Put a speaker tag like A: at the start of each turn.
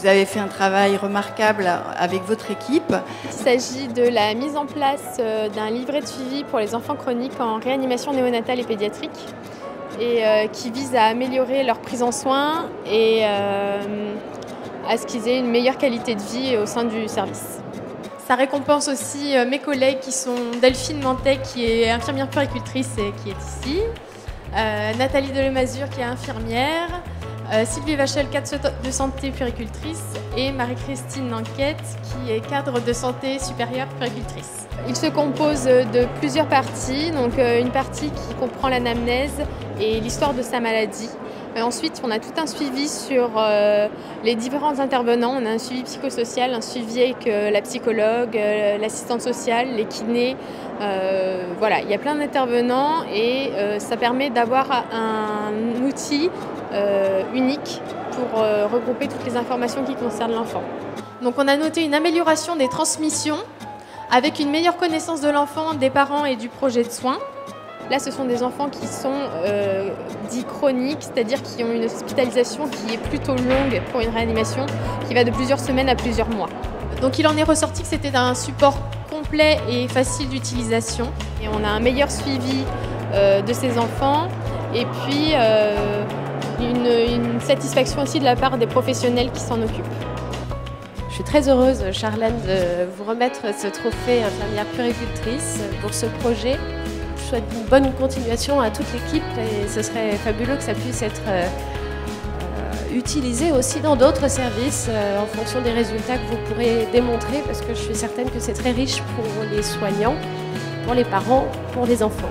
A: Vous avez fait un travail remarquable avec votre équipe.
B: Il s'agit de la mise en place d'un livret de suivi pour les enfants chroniques en réanimation néonatale et pédiatrique et qui vise à améliorer leur prise en soins et à ce qu'ils aient une meilleure qualité de vie au sein du service. Ça récompense aussi mes collègues qui sont Delphine Mantet qui est infirmière puéricultrice et qui est ici, Nathalie Delemazure qui est infirmière, Sylvie Vachel, cadre de santé puéricultrice, et Marie-Christine Nanquette, qui est cadre de santé supérieure puéricultrice. Il se compose de plusieurs parties, donc une partie qui comprend l'anamnèse et l'histoire de sa maladie. Ensuite, on a tout un suivi sur les différents intervenants. On a un suivi psychosocial, un suivi avec la psychologue, l'assistante sociale, les kinés. Voilà, il y a plein d'intervenants et ça permet d'avoir un outil unique pour regrouper toutes les informations qui concernent l'enfant. Donc on a noté une amélioration des transmissions avec une meilleure connaissance de l'enfant, des parents et du projet de soins. Là, ce sont des enfants qui sont dits chroniques, c'est-à-dire qui ont une hospitalisation qui est plutôt longue pour une réanimation, qui va de plusieurs semaines à plusieurs mois. Donc il en est ressorti que c'était un support complet et facile d'utilisation. Et on a un meilleur suivi de ces enfants et puis une satisfaction aussi de la part des professionnels qui s'en occupent.
C: Je suis très heureuse, Charlène, de vous remettre ce trophée infirmière puéricultrice pour ce projet. Je souhaite une bonne continuation à toute l'équipe et ce serait fabuleux que ça puisse être utilisé aussi dans d'autres services en fonction des résultats que vous pourrez démontrer parce que je suis certaine que c'est très riche pour les soignants, pour les parents, pour les enfants.